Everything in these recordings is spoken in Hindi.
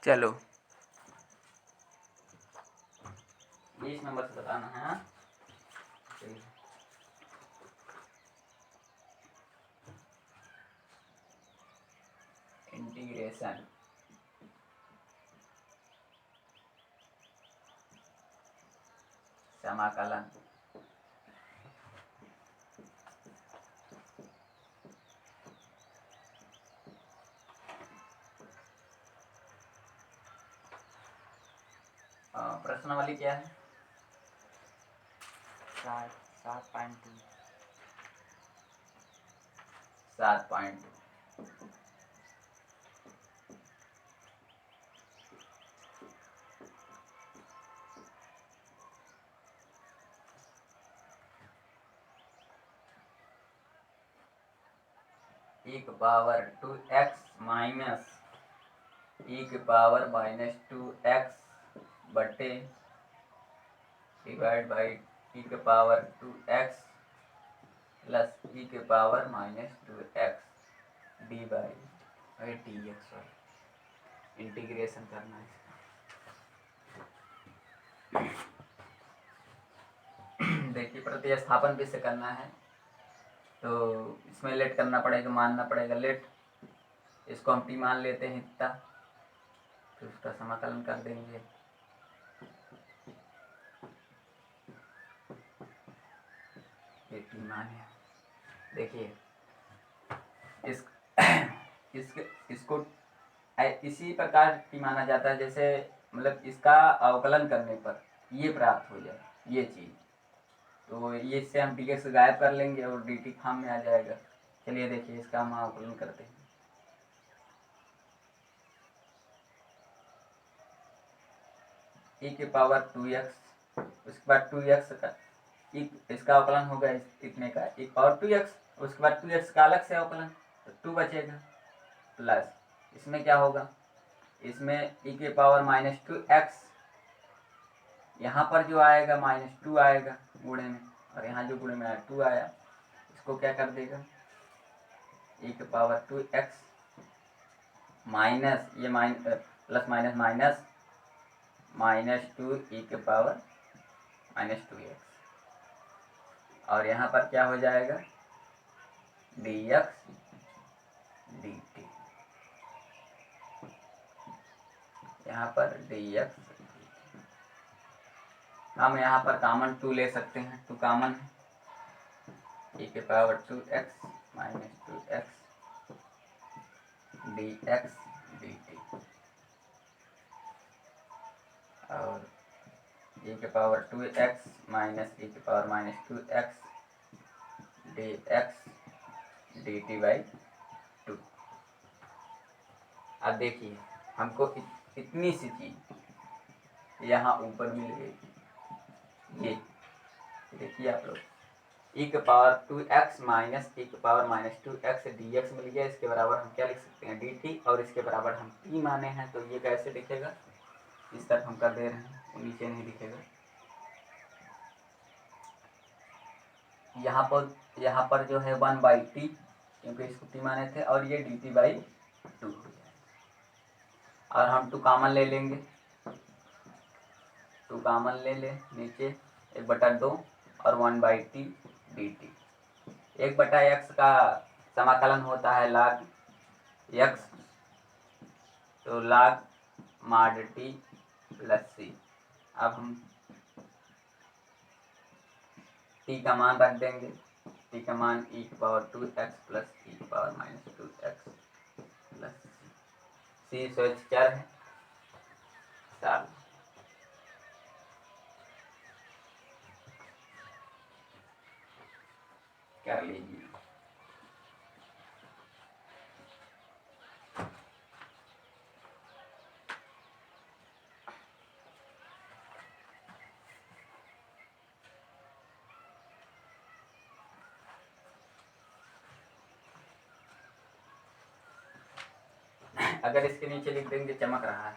चलो 20 नंबर से बताना है। हाँ इंटीग्रेशन समाकलन प्रश्नावली क्या है? 7.2 7.2 e की पावर 2x माइनस e की पावर -2x बटे डिवाइड बाई e की पावर 2x प्लस e की power -2x D by dx। Integration करना है। देखिए प्रतिस्थापन भी से करना है तो इसमें लेट करना पड़ेगा, मानना पड़ेगा लेट। इसको हम टी मान लेते हैं इतना, फिर उसका समाकलन कर देंगे। ये टी मान है। देखिए इसको इसी प्रकार टी माना जाता है जैसे मतलब इसका अवकलन करने पर ये प्राप्त हो जाए ये चीज, तो ये इससे हम dx गायब कर लेंगे और dt फॉर्म में आ जाएगा। चलिए देखिए इसका हम अवकलन करते हैं। e की पावर 2x, उसके बाद 2x का इसका अवकलन होगा इतने का e पावर 2x, उसके बाद 2x का अलग से अवकलन तो 2 बचेगा प्लस इसमें क्या होगा, इसमें e की पावर -2x, यहाँ पर जो आएगा -2 आएगा गुणे में, और यहाँ जो गुणे में आया 2 आया, इसको क्या कर देगा e की पावर 2x माइनस ये प्लस माइनस माइनस -2 e की पावर -2x, और यहाँ पर क्या हो जाएगा dx dt, यहाँ पर dx हम यहाँ पर कॉमन 2 ले सकते हैं, 2 कॉमन है, e की power 2x -2x dx dt, और e की पावर 2x माइनस e की power -2x dx dt by 2। अब देखिए हमको इतनी सी चीज यहाँ ऊपर मिल गई, ये देखिए आप लोग e की पावर 2x माइनस e की पावर -2x dx मिल गया। इसके बराबर हम क्या लिख सकते हैं dt, और इसके बराबर हम t माने हैं, तो ये कैसे दिखेगा, इस तरफ हम कर दे रहे हैं, वो नीचे नहीं दिखेगा। यहाँ पर जो है 1/t, क्योंकि इसको t माने थे, और ये dt बाई 2 हो जाएगा, और हम 2 कॉमन ले लेंगे, 2 कॉमन ले ले नीचे 1/2 और 1/t dt। 1/x का समाकलन होता है log x, तो log mod t plus c। अब हम t का मान रख देंगे, t का मान e की पावर 2x प्लस e की पावर -2x प्लस c स्वेच्छ चर है साल। कर लीजिए। अगर इसके नीचे लिख देंगे चमक रहा है,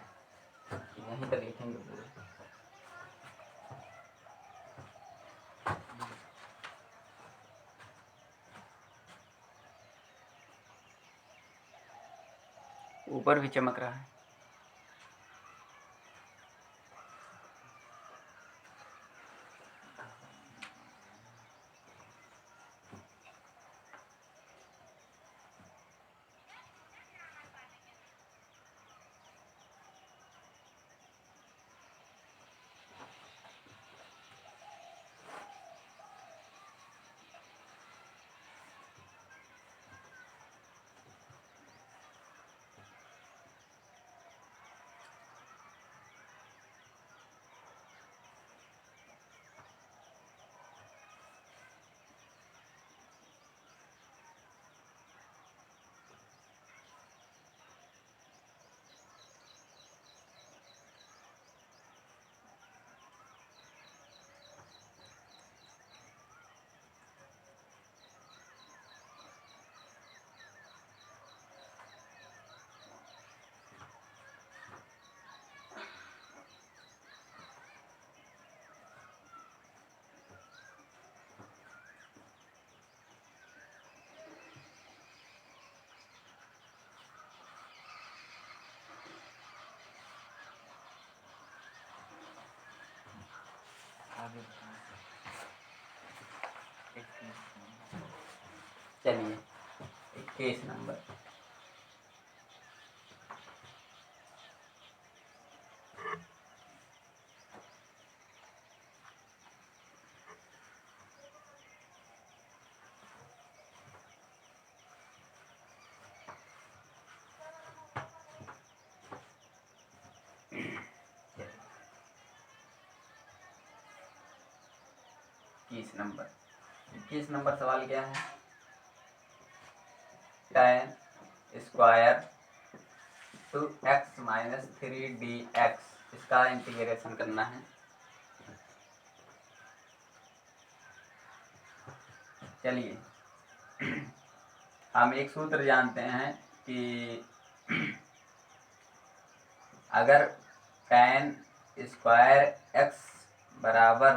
यहीं तक लिखेंगे पूरे। ऊपर भी चमक रहा है। चलिए 21 नंबर। इक्कीस नंबर सवाल क्या है? tan square 2x minus 3dx, इसका इंटीग्रेशन करना है। चलिए हम एक सूत्र जानते हैं कि अगर tan स्क्वायर x बराबर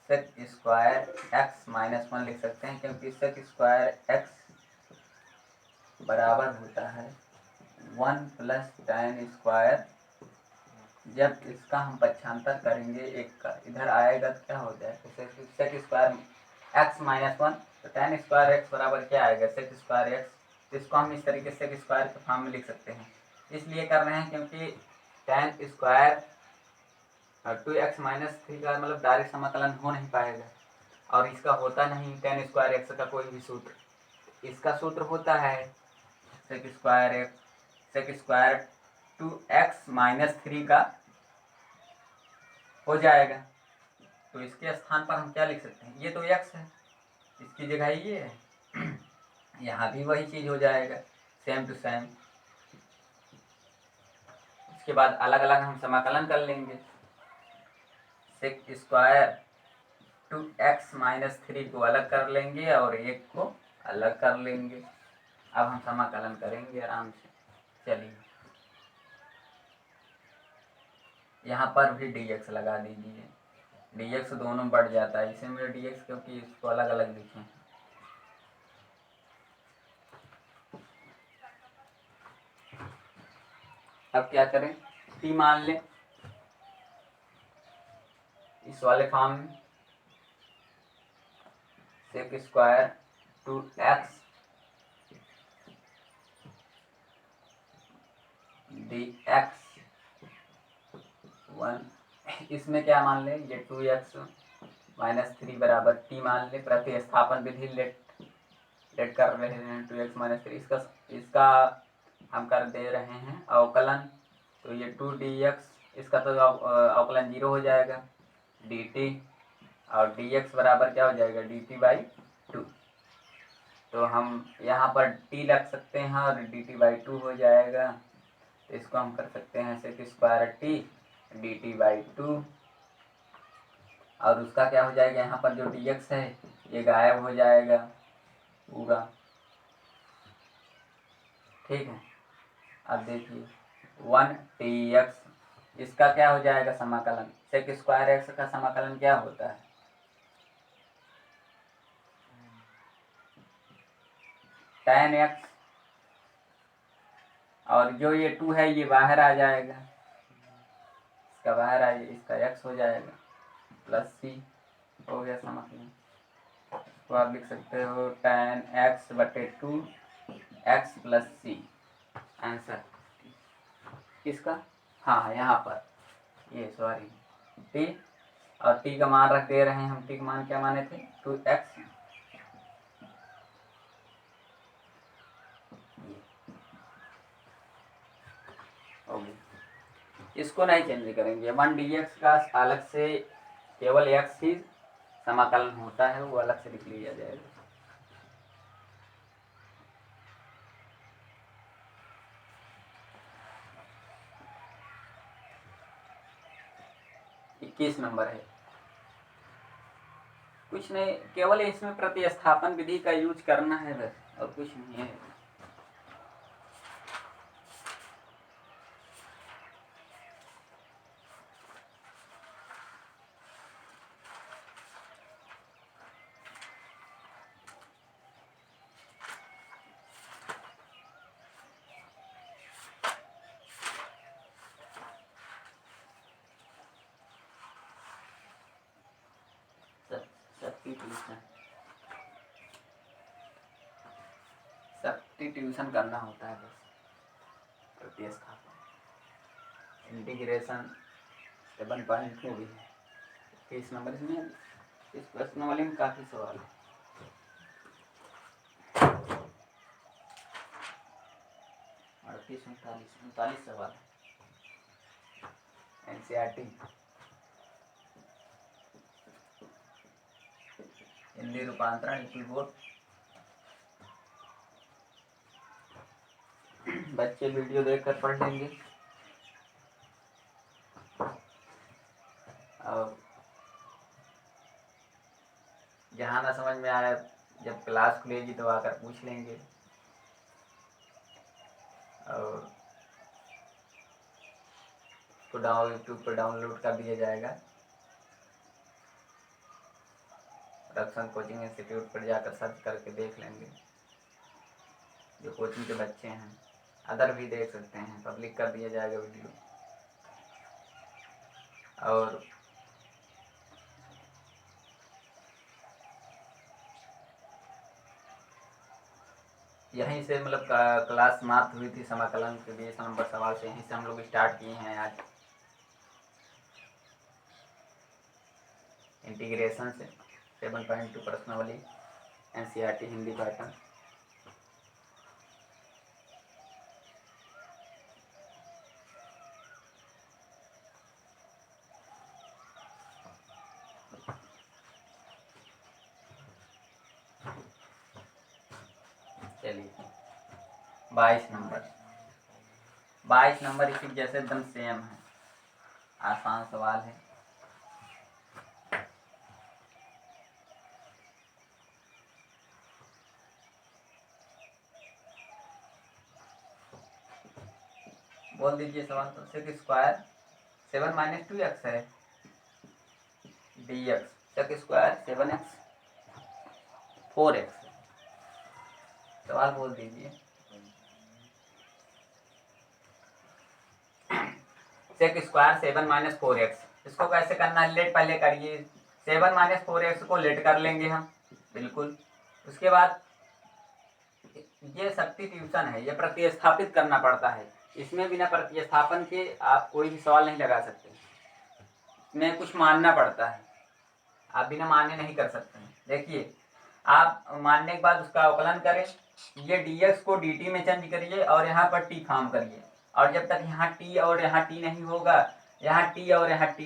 सेक स्क्वायर x माइनस 1 लिख सकते हैं, क्योंकि सेक स्क्वायर x बराबर होता है 1 प्लस tan स्क्वायर। जब इसका हम पक्षांतर करेंगे एक का, इधर आएगा तो क्या हो जाएगा? सेक स्क्वायर x माइनस 1, तो tan स्क्वायर x बराबर क्या आएगा? Sec square x। तो इसको हम इस तरीके से सेक स्क्वायर के फॉर्म में लिख सकते हैं। इसलिए कर रहे हैं क्योंकि tan स्क्वायर 2x माइनस 3 का मतलब डायरेक्ट समाकलन हो नहीं पाएगा, और इसका होता नहीं tan स्क्वायर एक्स का कोई भी सूत्र। इसका सूत्र होता है सेक स्क्वायर 2x माइनस 3 का हो जाएगा। तो इसके स्थान पर हम क्या लिख सकते हैं? ये तो x है, इसकी जगह ये है। यहाँ भी वही चीज हो जाएगा, सेम टू सेम। उसके बाद अलग अलग हम समाकलन कर लेंगे। सेक स्क्वायर 2x माइनस 3 को अलग कर लेंगे और एक को अलग कर लेंगे। अब हम समाकलन करेंगे आराम से। चलिए यहाँ पर भी dx लगा दीजिए। dx दोनों बढ़ जाता है, इसे में dx क्योंकि इसको अलग अलग लिखे हैं। अब क्या करें? t मान लें इस वाले फॉर्म में। सेक स्क्वायर 2x dx 1, इसमें क्या मान लें? ये 2x माइनस 3 बराबर t मान लें। प्रतिस्थापन विधि लेट कर रहे हैं 2x माइनस 3, इसका हम कर दे रहे हैं अवकलन। तो ये 2dx, इसका तो अवकलन 0 हो जाएगा, dt, और dx बराबर क्या हो जाएगा? dt/2। तो हम यहाँ पर t रख सकते हैं और dt/2 हो जाएगा। तो इसको हम कर सकते हैं सेक स्क्वायर t dt/2, और उसका क्या हो जाएगा? यहाँ पर जो dx है ये गायब हो जाएगा पूरा। ठीक है, अब देखिए 1dx, इसका क्या हो जाएगा समाकलन? सेक स्क्वायर x का समाकलन क्या होता है? tan x, और जो ये 2 है ये बाहर आ जाएगा, इसका बाहर आ, इसका x हो जाएगा प्लस c हो गया समाकलन। तो आप लिख सकते हो tan x/2 x plus c। Answer किसका? हाँ यहाँ पर ये सॉरी t, और t का मान रख दे रहे हैं हम। t का मान क्या माने थे? 2x। इसको नहीं चेंज करेंगे। 1dx का अलग से केवल x ही समाकलन होता है, वो अलग से लिख लिया जाएगा। इक्कीस नंबर है। कुछ नहीं, केवल इसमें प्रतिस्थापन विधि का यूज करना है बस, और कुछ नहीं है। सब पीट लिखना। सब्स्टिट्यूशन करना होता है बस, प्रतिस्थापन। इंटीग्रेशन 7.2 भी है 30 नंबर। इसमें इस प्रश्नावली में काफ़ी सवाल है। 38 39 सवाल है NCERT। हिंदी रूपांतरण कीबोर्ड। बच्चे वीडियो देखकर पढ़ लेंगे और जहाँ ना समझ में आए जब क्लास खुलेगी तो आकर पूछ लेंगे। और तो यूट्यूब पर डाउनलोड कर दिया जाएगा। रक्षण कोचिंग इंस्टीट्यूट पर जाकर सर्च करके देख लेंगे। जो कोचिंग के बच्चे हैं अदर भी देख सकते हैं, पब्लिक कर दिया जाएगा वीडियो। और यहीं से मतलब क्लास समाप्त हुई थी समाकलन के 20 नंबर सवाल से, यहीं से हम लोग स्टार्ट किए हैं आज इंटीग्रेशन से 7.2 प्रश्नावली NCERT हिंदी पैटर्न। चलिए 22 नंबर इसी जैसे एकदम सेम है, आसान सवाल है। बोल दीजिए सवाल तो। सेक स्क्वायर 7 - 2x है dx, sec square 7x 4x। सवाल बोल दीजिए। सेक स्क्वायर 7 - 4x, इसको कैसे करना है लेट पहले करिए। 7 - 4x को लेट कर लेंगे हम, बिल्कुल। उसके बाद ये सब्स्टिट्यूशन है, ये प्रतिस्थापित करना पड़ता है। इसमें बिना प्रतिस्थापन के आप कोई भी सवाल नहीं लगा सकते, इसमें कुछ मानना पड़ता है, आप बिना माने नहीं कर सकते। देखिए आप मानने के बाद उसका अवकलन करें, ये dx को dt में चेंज करिए और यहाँ पर t फॉर्म करिए। और जब तक यहाँ t और यहाँ t नहीं होगा, यहाँ t और यहाँ t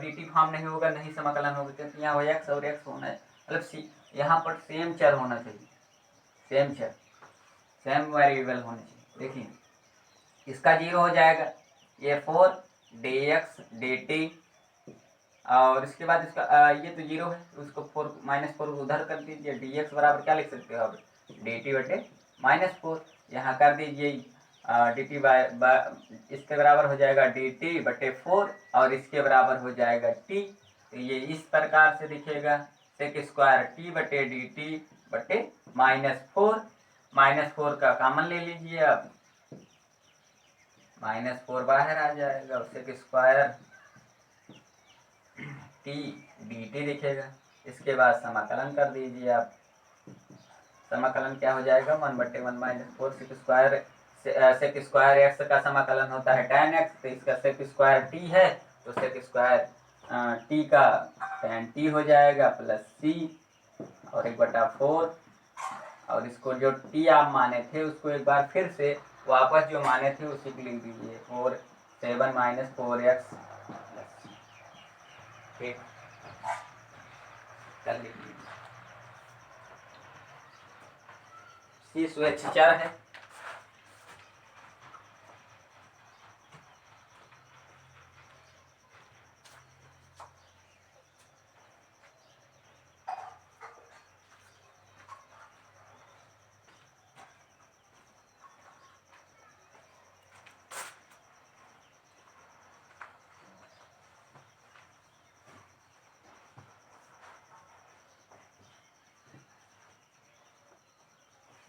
dt फॉर्म नहीं होगा, नहीं समाकलन होगा, क्योंकि यहाँ x और x होना है, मतलब यहाँ पर सेम चर होना चाहिए, सेम चर, सेम वेरिएबल होने चाहिए। देखिए इसका 0 हो जाएगा, ये 4 dx dt, और इसके बाद इसका ये तो 0 है, उसको 4 -4 उधर कर दीजिए। dx बराबर क्या लिख सकते हो आप, dt बटे -4। यहाँ कर दीजिए dt इसके बराबर हो जाएगा dt बटे 4 और इसके बराबर हो जाएगा t। तो ये इस प्रकार से दिखेगा, सेक स्क्वायर t बटे dt बटे -4। -4 का कॉमन ले लीजिए आप, -4 बाहर आ जाएगा, सेक स्क्वायर t dt दिखेगा। इसके बाद समाकलन कर दीजिए आप, समाकलन क्या हो जाएगा 1 बटे 1 -4। सेक स्क्वायर x का समाकलन होता है tan x, तो इसका सेक स्क्वायर t है, तो सेक स्क्वायर t का tan t हो जाएगा प्लस c और 1/4। और इसको जो t आप माने थे उसको एक बार फिर से वापस जो माने थे उसी को लिख दीजिए, और 7 - 4x। ठीक, कर लीजिए। c स्वेच्छ चर है,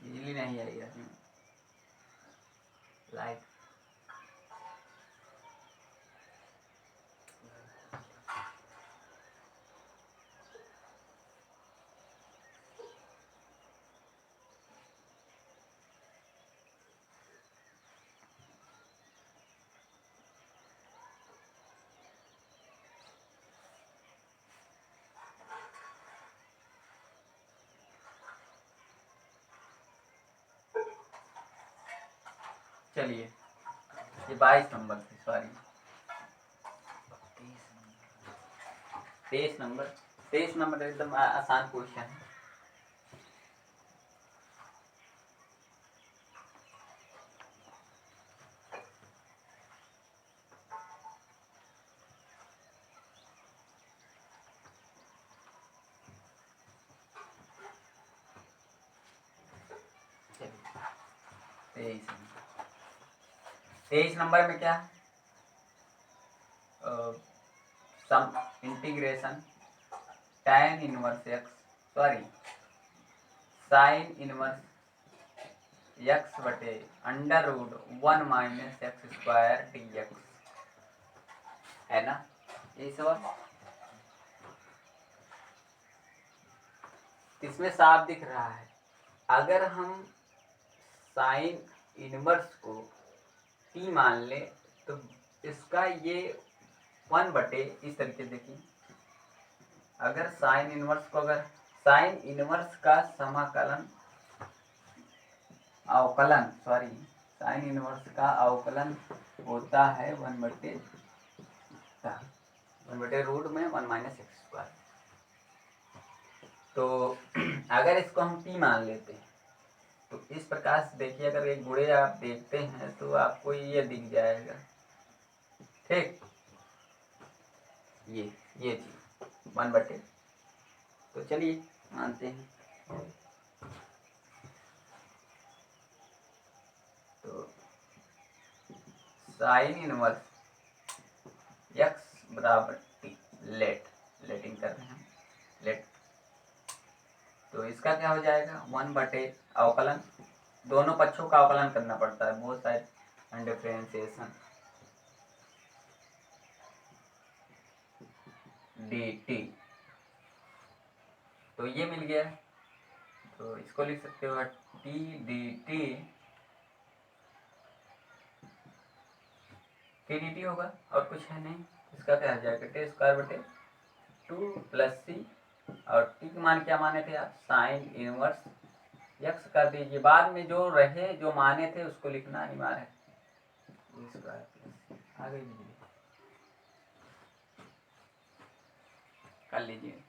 बिजली नहीं आई है लाइट। चलिए ये 22 नंबर थे, सॉरी 23 नंबर। 23 नंबर एकदम आसान क्वेश्चन है। चलिए 23 नंबर में क्या है, some integration tan inverse x, sorry sine inverse x बटे under root 1 minus x square d x, है ना यही सवाल। इसमें साफ दिख रहा है, अगर हम साइन इनवर्स को t मान ले तो इसका ये 1 बटे इस तरीके से देखिए, अगर साइन इनवर्स को, अगर साइन इनवर्स का समाकलन अवकलन, सॉरी साइन इनवर्स का अवकलन होता है 1 बटे रूट में 1 माइनस एक्स स्क्वायर। तो अगर इसको हम t मान लेते हैं तो इस प्रकार से देखिए, अगर एक गुणे आप देखते हैं तो आपको ये दिख जाएगा, ठीक, ये चीज 1 बटे, तो चलिए मानते हैं। तो साइन इनवर्स एक्स बराबर टी, लेटिंग कर रहे हैं लेट, तो इसका क्या हो जाएगा 1 बटे अवकलन, दोनों पक्षों का अवकलन करना पड़ता है, both side and differentiation dt, तो ये मिल गया। तो इसको लिख सकते हो t dt होगा, और कुछ है नहीं, इसका क्या हो जाएगा टी स्क्वायर बटे 2 प्लस सी, और टी के मान क्या माने थे आप, साइन इनवर्स एक्स कर दीजिए, बाद में जो रहे जो माने थे उसको लिखना अनिवार्य है, आ गई कर लीजिए।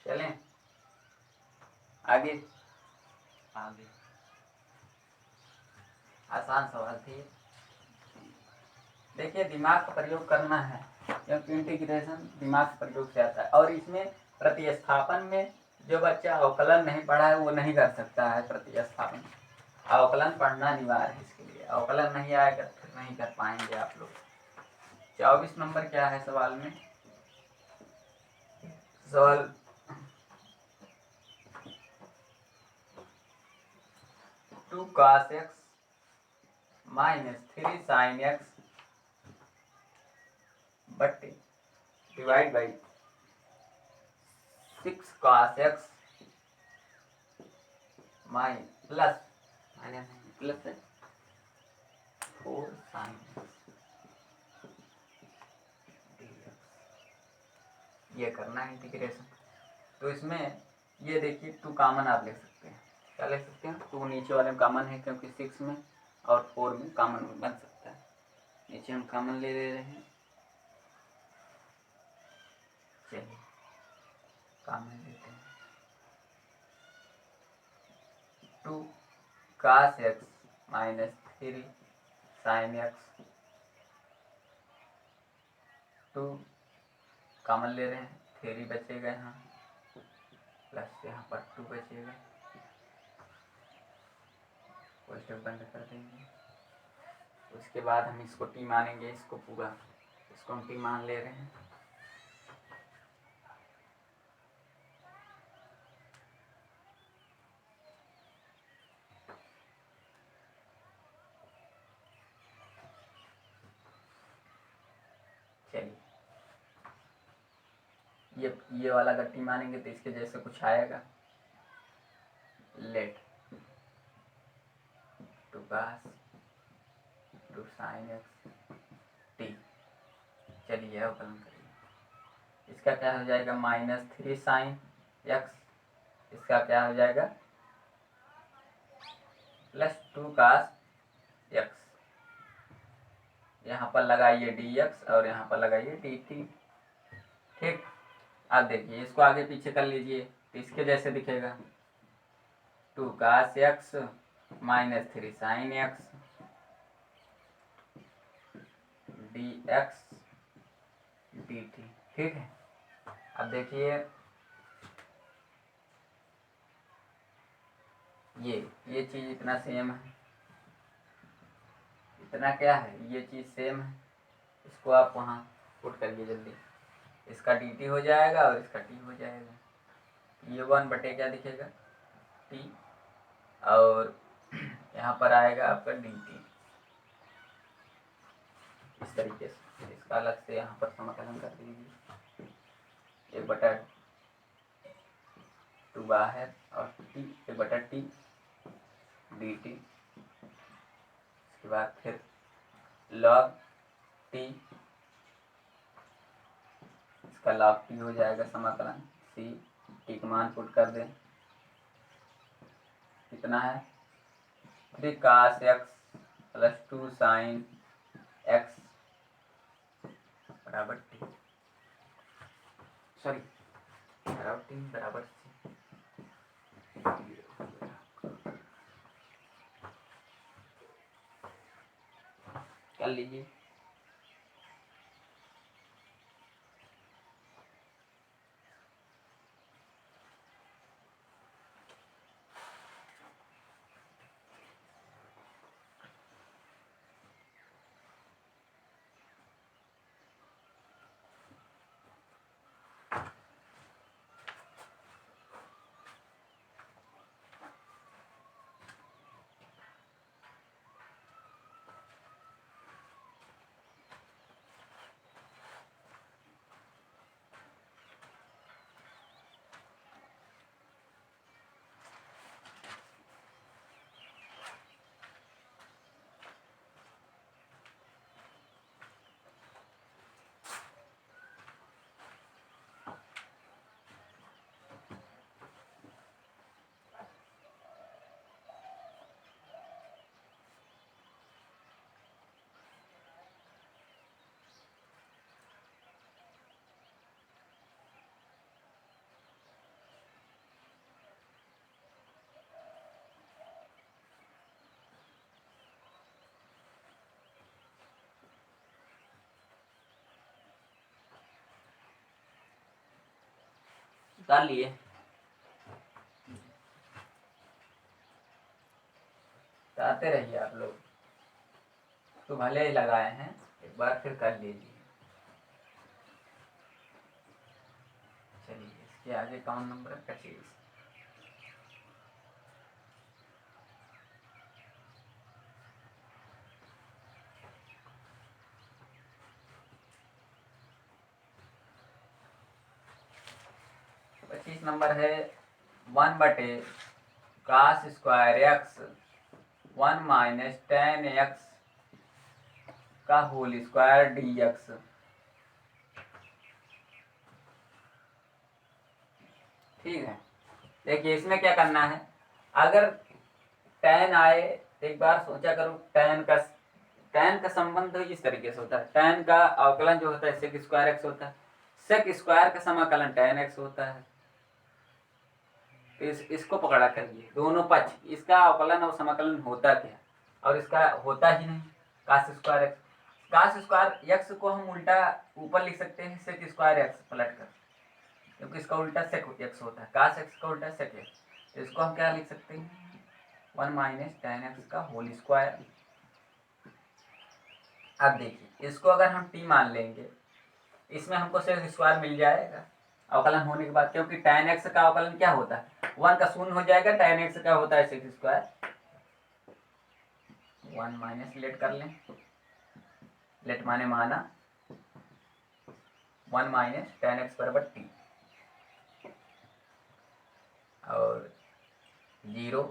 चलें आगे, आसान सवाल थे। देखिए दिमाग का प्रयोग करना है, क्योंकि इंटीग्रेशन दिमाग के प्रयोग से आता है, और इसमें प्रतिस्थापन में जो बच्चा अवकलन नहीं पढ़ा है वो नहीं कर सकता है प्रतिस्थापन, अवकलन पढ़ना अनिवार्य है इसके लिए, अवकलन नहीं आएगा फिर नहीं कर पाएंगे आप लोग। 24 नंबर क्या है सवाल में, सवाल 2 cos x minus 3 sin x बटे divide by 6 cos x plus 4 sin x, ये करना है इंटीग्रेशन। तो इसमें ये देखिए 2 कॉमन आप ले सकते हैं, क्या ले सकते हैं, 2 नीचे वाले में कॉमन है क्योंकि 6 में और 4 में कॉमन बन सकता है, नीचे हम कॉमन ले रहे हैं, चलिए कॉमन लेते हैं। 2 cos x minus 3 sin x, 2 common ले रहे हैं 3 बचेगा यहाँ, प्लस यहाँ पर 2 बचेगा, कोष्टक बंद कर देंगे। उसके बाद हम इसको टी मानेंगे, इसको पूरा, इसको हम टी मान ले रहे हैं। चलिए ये वाला अगर टी मानेंगे तो इसके जैसे कुछ आएगा, let 2 cos 2 sin x t. चलिए अवकलन करिए। इसका क्या हो जाएगा, -3 sin x, इसका क्या हो जाएगा +2 cos x। यहाँ पर लगाइए dx और यहाँ पर लगाइए dt। ठीक, आप देखिए इसको आगे पीछे कर लीजिए तो इसके जैसे दिखेगा, 2 cos x -3 sin x dx dt। ठीक है, अब देखिए ये चीज इतना सेम है, इतना क्या है, ये चीज सेम है, इसको आप वहाँ पुट करिए जल्दी। इसका dt हो जाएगा और इसका t हो जाएगा। ये 1 बटे क्या दिखेगा t, और यहाँ पर आएगा आपका dt। इस तरीके से इसका अलग से यहाँ पर समाकलन कर दीजिए। 1/2 बाहर और t 1/t dt। इसके बाद फिर log t, इसका log t हो जाएगा समाकलन c, t का मान पुट कर दें, कितना है 3 cos x + 2 sin x बराबर t, सॉरी बराबर t बराबर c। कर लीजिए। कर लिए, करते रहिए आप लोग, तो भले ही लगाए हैं, एक बार फिर कर लीजिए। चलिए इसके आगे कौन नंबर है, 25। नंबर है 1/cos square x 1 - tan x का होल स्क्वायर dx। ठीक है, देखिए इसमें क्या करना है, अगर tan आए तो एक बार सोचा करो, tan का संबंध तो इस तरीके से होता है, tan का अवकलन जो होता है sec स्क्वायर x होता है, sec स्क्वायर का समाकलन tan x होता है। तो इसको पकड़ा करिए, दोनों पक्ष, इसका अवकलन और समाकलन होता क्या, और इसका होता ही नहीं cos square x। cos square x को हम उल्टा ऊपर लिख सकते हैं sec स्क्वायर x पलट कर, क्योंकि इसका उल्टा सेक एक्स होता है, कास एक्स का उल्टा सेक एक्स। तो इसको हम क्या लिख सकते हैं, 1 माइनस tan x का होल स्क्वायर। अब देखिए इसको अगर हम t मान लेंगे, इसमें हमको सिर्फ स्क्वायर मिल जाएगा अवकलन होने के बाद, क्योंकि tan x का अवकलन क्या होता है, 1 का शून्य हो जाएगा, tan x का होता है सेक स्क्वायर। 1 माइनस लेट कर लें, लेट माने माना, 1 माइनस tan x बराबर t, और 0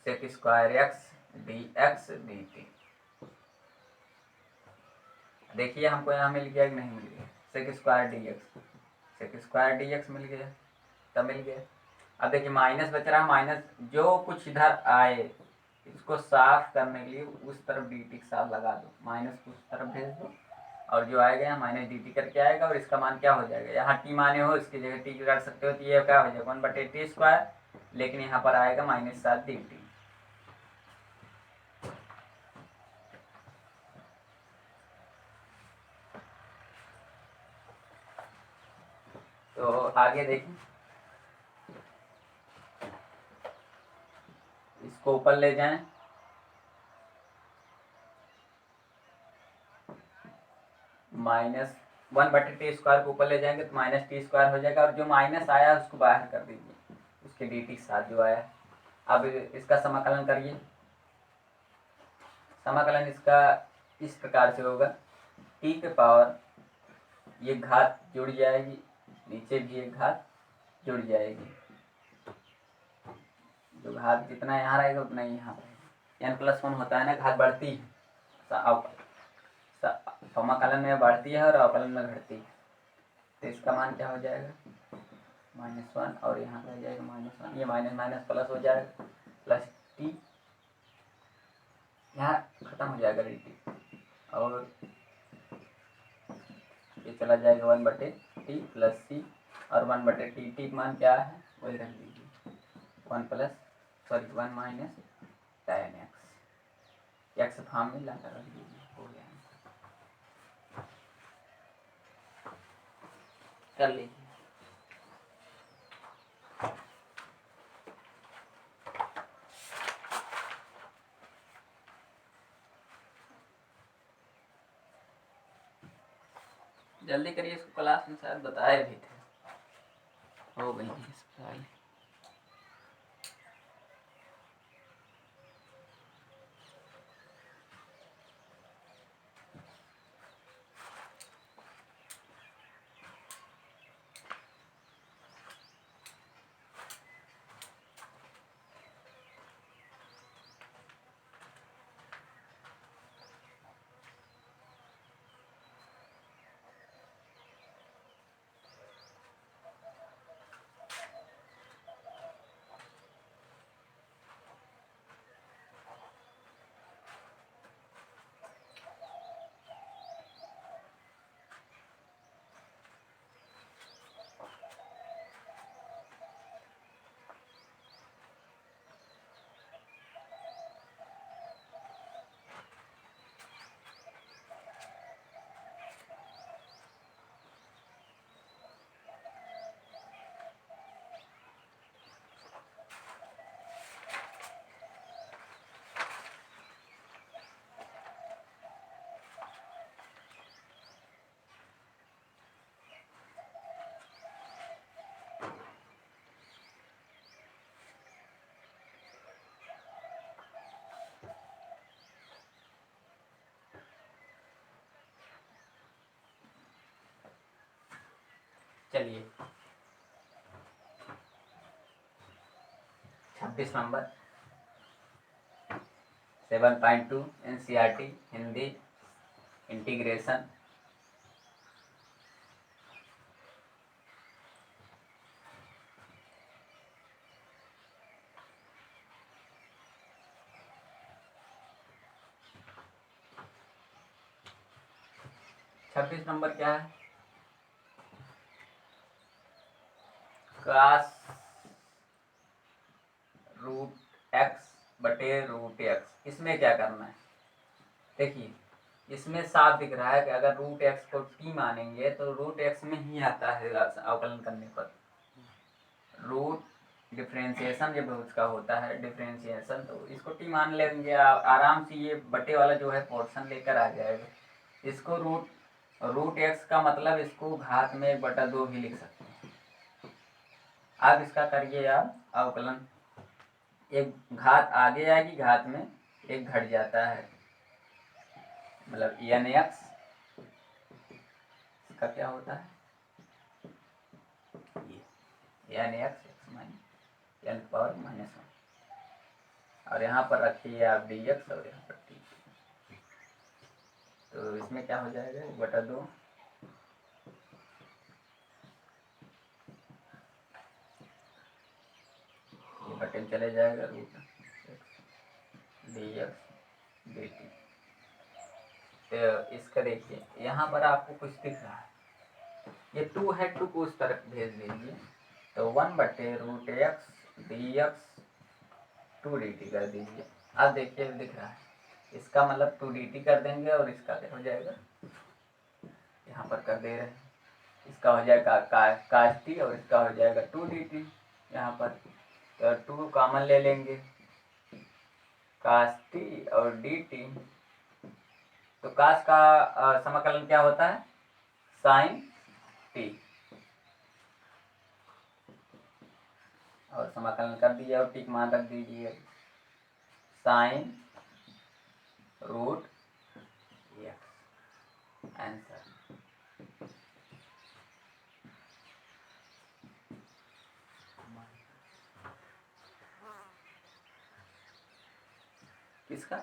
sec square x d x d t. देखिए हमको यहाँ मिल गया कि नहीं मिल गया, sec square d x, sec square d x मिल गया, तब मिल गया। अब देखिए माइनस बच रहा है, माइनस जो कुछ इधर आए इसको साफ करने के लिए उस तरफ डी टी के साथ लगा दो, माइनस को उस तरफ भेज दो, और जो आएगा यहाँ माइनस डी टी करके आएगा, और इसका मान क्या हो जाएगा, यहाँ टी माने हो इसकी जगह टी कर सकते हो, तो ये क्या हो जाएगा 1/t स्क्वायर, लेकिन यहाँ पर आएगा -7 डी टी। तो आगे देखें, इसको ऊपर ले जाएं, -1/t स्क्वायर को ऊपर ले जाएंगे तो -t स्क्वायर हो जाएगा, और जो माइनस आया उसको बाहर कर दीजिए उसके डी टी के साथ जो आया। अब इसका समाकलन करिए, समाकलन इसका इस प्रकार से होगा, t के पावर ये घात जुड़ जाएगी, नीचे भी एक घात जुड़ जाएगी, जो घात जितना यहाँ रहेगा उतना ही यहाँ रहेगा, n+1 होता है ना, घात बढ़ती है, समाकलन में बढ़ती है और अवकलन में घटती है, तो इसका मान क्या हो जाएगा -1, और यहाँ रह जाएगा -1, ये माइनस माइनस प्लस हो जाएगा, प्लस t, यहाँ खत्म हो जाएगा डी टी, और ये चला जाएगा 1/t प्लस c, और 1/t, टी मान क्या है वही रख लीजिए, 1 माइनस tan x फॉर्म में लाकर रख लीजिए, हो गया कर लीजिए। जल्दी करिए, इसको क्लास में शायद बताए भी थे, हो गई है सफाई। चलिए 26 नंबर 7.2 NCERT हिंदी इंटीग्रेशन। छब्बीस नंबर क्या है, cos √x/√x। इसमें क्या करना है, देखिए इसमें साफ दिख रहा है कि अगर रूट एक्स को टी मानेंगे तो रूट एक्स में ही आता है अवकलन करने पर। रूट डिफ्रेंशिएशन जब उसका होता है डिफ्रेंशिएशन, तो इसको टी मान लेंगे, आराम से ये बटे वाला जो है पोर्शन लेकर आ जाएगा। इसको रूट एक्स का मतलब इसको घात में 1/2 भी लिख सकते हैं। अब इसका करिए आप अवकलन, एक घात आगे आएगी, घात में एक घट जाता है, मतलब एन एक्स, इसका क्या होता है ये n x x minus n power -1, और यहाँ पर रखिए आप डी एक्स और यहाँ पर टी, तो इसमें क्या हो जाएगा 1/2 ये बटे में चले जाएगा root d x d t. तो इसका देखिए यहाँ पर आपको कुछ दिख रहा है, ये 2 है, 2 को उस तरफ भेज दीजिए, तो 1/√x dx 2dt कर दीजिए। अब देखिए दिख रहा है, इसका मतलब 2dt कर देंगे और इसका क्या हो जाएगा, यहाँ पर कर दे रहे हैं, इसका हो जाएगा काश टी और इसका हो जाएगा 2dt। यहाँ पर तो 2 कॉमन ले लेंगे, काश टी और dt, तो काश का समाकलन क्या होता है साइन टी, और समाकलन कर दिए और टिक मान रख दीजिए साइन रूट एक्स, आंसर। किसका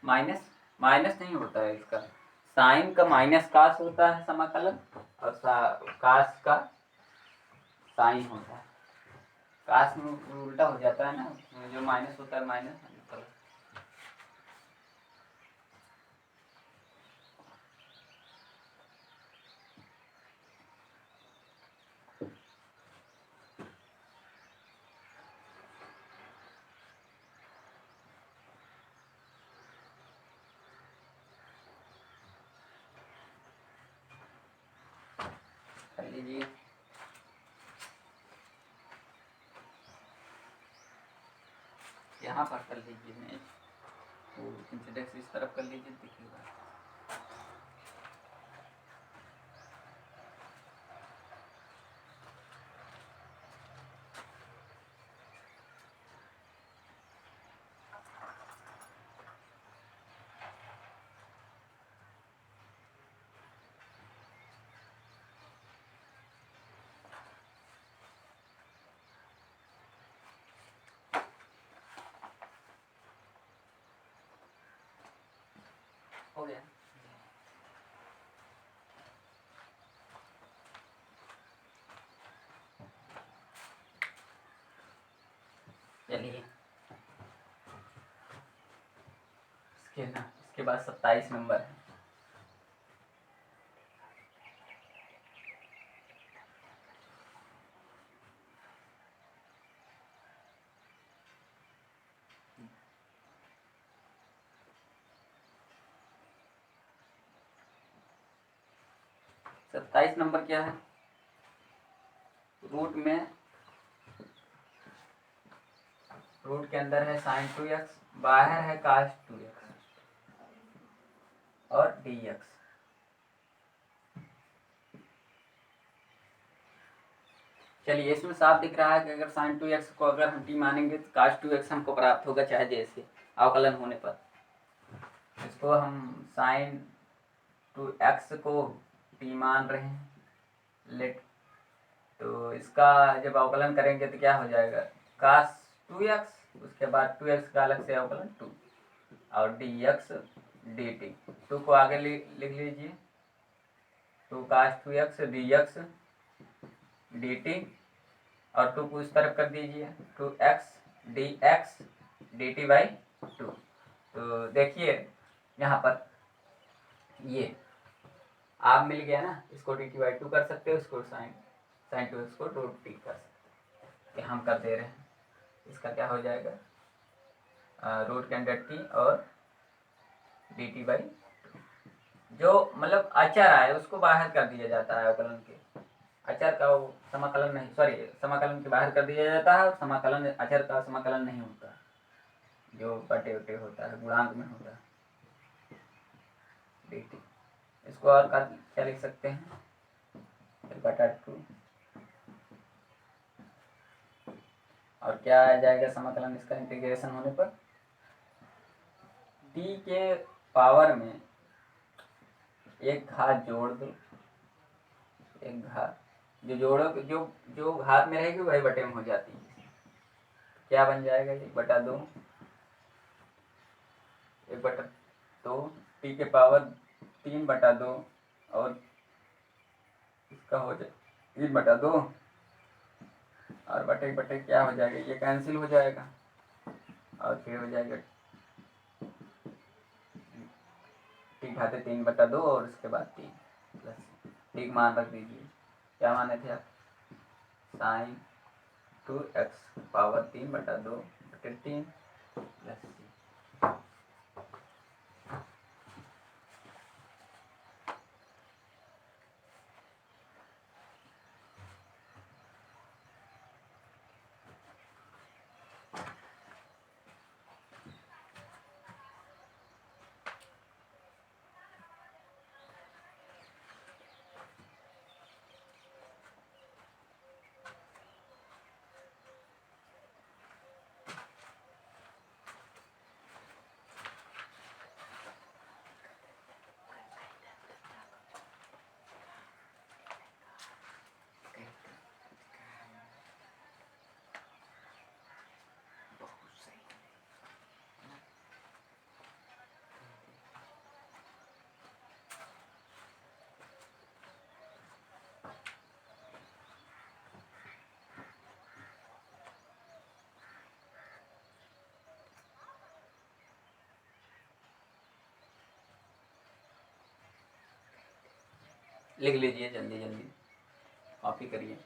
माइनस माइनस नहीं होता है, इसका साइन का माइनस काश होता है समाकलन, और काश का साइन होता है। काश में उल्टा हो जाता है ना, जो माइनस होता है माइनस। कर लीजिए, यहाँ पर कर लीजिए, मैं वो इंसिडेंस इस तरफ कर लीजिए, दिखेगा। हो गया। चलिए इसके बाद 27 नंबर है। सत्ताईस नंबर क्या है, रूट के अंदर है साइन 2x, बाहर है काश 2x और dx। चलिए इसमें साफ दिख रहा है कि अगर साइन 2x को अगर हम टी मानेंगे तो काश 2x हमको प्राप्त होगा, चाहे जैसे अवकलन होने पर। इसको हम साइन 2x को टी मान रहे हैं, लेट, तो इसका जब अवकलन करेंगे तो क्या हो जाएगा काश 2x, उसके बाद 2x का अलग से अवकलन 2 और dx dt, 2 को आगे लिख लीजिए, 2 काश 2x dx dt, और 2 को इस तरफ कर दीजिए 2x dx dt बाई 2। तो देखिए यहाँ पर ये आप मिल गया ना, इसको dt बाई 2 कर सकते हो, इसको साइन 2x को रूट टी कर सकते हैं, हम कर दे रहे हैं। इसका क्या हो जाएगा रूट के अंडर टी और dt बाई जो मतलब अचर आए उसको बाहर कर दिया जाता है अवकलन के। अचर का वो समाकलन नहीं, सॉरी, समाकलन के बाहर कर दिया जाता है और समाकलन अचर का समाकलन नहीं होता, जो बटे उटे होता है, गुणांक में होता है dt। इसको और क्या लिख सकते हैं, बटा 2, और क्या आ जाएगा समाकलन इसका इंटीग्रेशन होने पर, t के पावर में एक घात जोड़ दो, एक घात जो जोड़ो, जो जो घात में रहेगी वही बटे में हो जाती है। क्या बन जाएगा, 1/2, 1/2 t के पावर 3/2 और इसका हो जाए 3/2 और बटे बटे क्या हो जाएगा, ये कैंसिल हो जाएगा और फिर हो जाएगा t घाते 3/2 और उसके बाद 3 प्लस t मान रख दीजिए, क्या माने थे आप, साइन 2x पावर 3/2 बटे 3 प्लस c। लिख लीजिए जल्दी जल्दी, कॉपी करिए।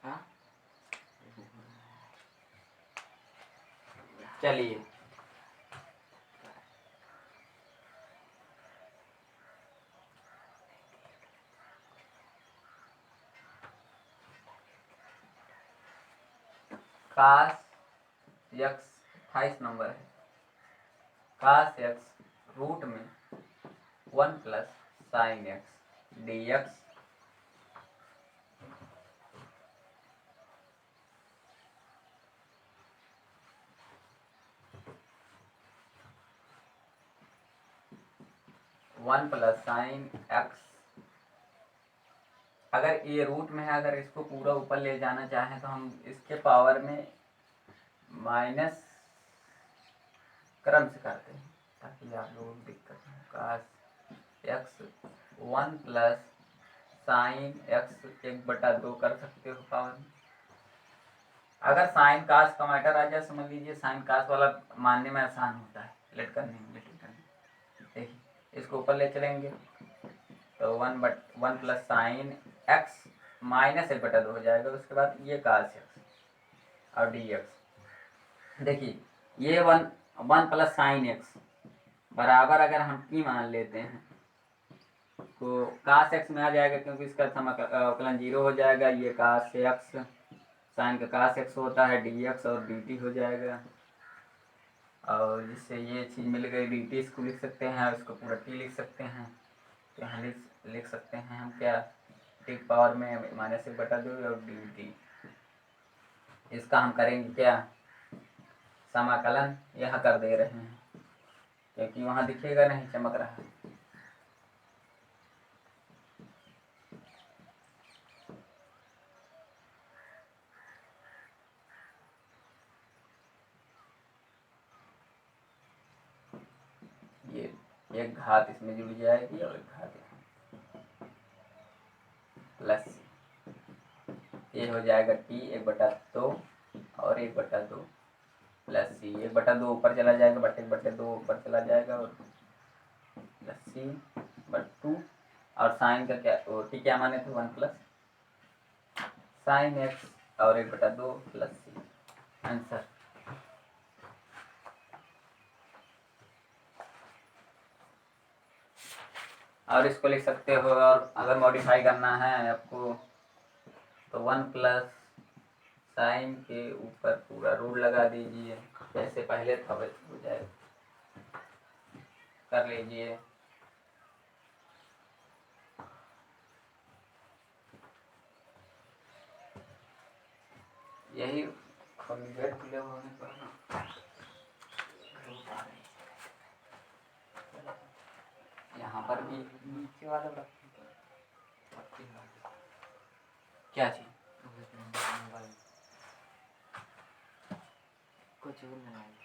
हाँ चलिए काश यक्स 28 नंबर है, काश यक्स रूट में 1 plus sine x d x one plus sine x, अगर ये रूट में है, अगर इसको पूरा ऊपर ले जाना चाहें तो हम इसके पावर में माइनस क्रम से करते हैं ताकि आप लोगों को दिक्कत हो। काश एक्स 1 प्लस साइन एक्स 1/2 कर सकते हो पावर में। अगर साइन कास का मैटर आ जाए, समझ लीजिए साइन कास वाला मानने में आसान होता है, लेट करने में, लेट करने। देखिए इसको ऊपर ले चलेंगे तो 1 प्लस साइन एक्स माइनस 1/2 हो जाएगा, उसके बाद ये कास एक्स और डी एक्स। देखिए ये 1 प्लस साइन एक्स बराबर अगर हम की मान लेते हैं तो कास एक्स में आ जाएगा, क्योंकि इसका अवकलन 0 हो जाएगा। ये कास एक्स, साइन का कास एक्स होता है, डी एक्स और डी टी हो जाएगा, और जिससे ये चीज़ मिल गई डी टी। इसको लिख सकते हैं, इसको पूरा टी लिख सकते हैं, तो यहाँ लिख सकते हैं हम क्या, टी पावर में -1/2 और डी टी। इसका हम करेंगे क्या, समाकलन यहाँ कर दे रहे हैं, क्योंकि वहाँ दिखेगा नहीं, चमक रहा है। ये एक घात इसमें जुड़ जाएगी और एक घात प्लस ये हो जाएगा टी 1/2 और 1/2 प्लस सी 1/2 ऊपर चला जाएगा, बट 1/2 ऊपर चला जाएगा और प्लस सी बट 2 और साइन का क्या, वो टी क्या माने थे 1 प्लस साइन एक्स और 1/2 प्लस सी। आंसर और इसको लिख सकते हो, और अगर मॉडिफाई करना है आपको तो 1 प्लस साइन के ऊपर पूरा रूल लगा दीजिए, जैसे पहले था वैसे हो जाए, कर लीजिए। यही कॉन्जुगेट खुले होने पर ना यहाँ पर भी नीचे वाला रखते क्या चीज मोबाइल कुछ भी नहीं